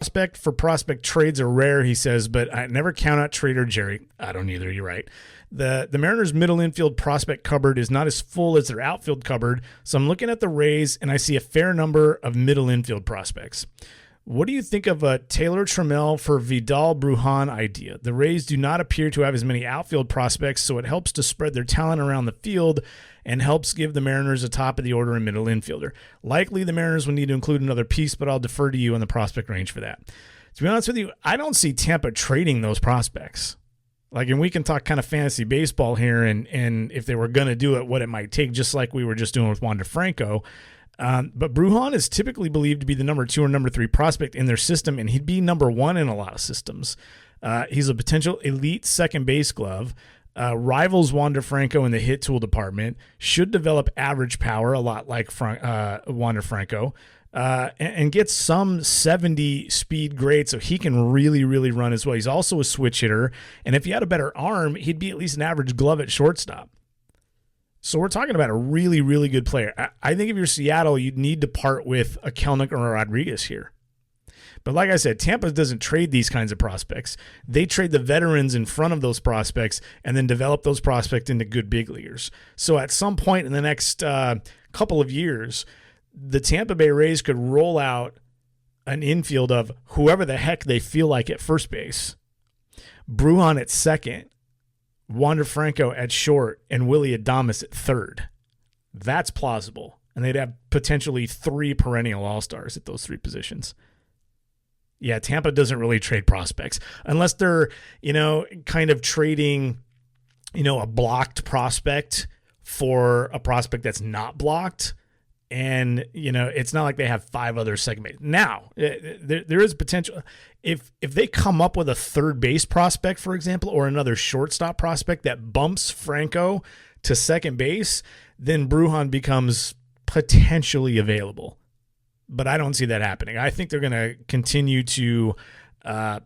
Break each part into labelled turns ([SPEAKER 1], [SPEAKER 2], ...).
[SPEAKER 1] Prospect for prospect trades are rare, he says, but I never count out Trader Jerry. I don't either. You're right. The Mariners' middle infield prospect cupboard is not as full as their outfield cupboard, so I'm looking at the Rays and I see a fair number of middle infield prospects. What do you think of a Taylor Trammell for Vidal Brujan idea? The Rays do not appear to have as many outfield prospects, so it helps to spread their talent around the field and helps give the Mariners a top-of-the-order and middle infielder. Likely the Mariners will need to include another piece, but I'll defer to you on the prospect range for that. To be honest with you, I don't see Tampa trading those prospects. And we can talk kind of fantasy baseball here and if they were going to do it, what it might take, just like we were just doing with Wander Franco. But Brujan is typically believed to be the number 2 or number 3 prospect in their system, and he'd be number 1 in a lot of systems. He's a potential elite second base glove, rivals Wander Franco in the hit tool department, should develop average power, a lot like Wander Franco, and gets some 70 speed grade, so he can really, really run as well. He's also a switch hitter, and if he had a better arm, he'd be at least an average glove at shortstop. So we're talking about a really, really good player. I think if you're Seattle, you'd need to part with a Kelenic or a Rodriguez here. But like I said, Tampa doesn't trade these kinds of prospects. They trade the veterans in front of those prospects and then develop those prospects into good big leaguers. So at some point in the next couple of years, the Tampa Bay Rays could roll out an infield of whoever the heck they feel like at first base, Brujan at second, Wander Franco at short, and Willy Adames at third. That's plausible. And they'd have potentially 3 perennial all-stars at those 3 positions. Yeah, Tampa doesn't really trade prospects unless they're, kind of trading, a blocked prospect for a prospect that's not blocked. And, it's not like they have 5 other segments. Now, there is potential. If they come up with a third base prospect, for example, or another shortstop prospect that bumps Franco to second base, then Brujan becomes potentially available. But I don't see that happening. I think they're going to continue to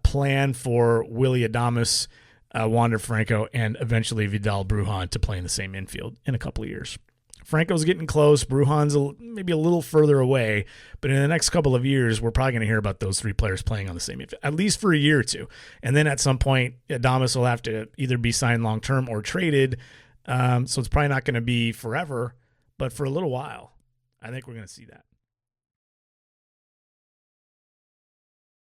[SPEAKER 1] plan for Willy Adames, Wander Franco, and eventually Vidal Brujan to play in the same infield in a couple of years. Franco's getting close. Brujan's maybe a little further away, but in the next couple of years, we're probably going to hear about those 3 players playing on the same infield, at least for a year or 2. And then at some point, Adames will have to either be signed long-term or traded. So it's probably not going to be forever, but for a little while, I think we're going to see that.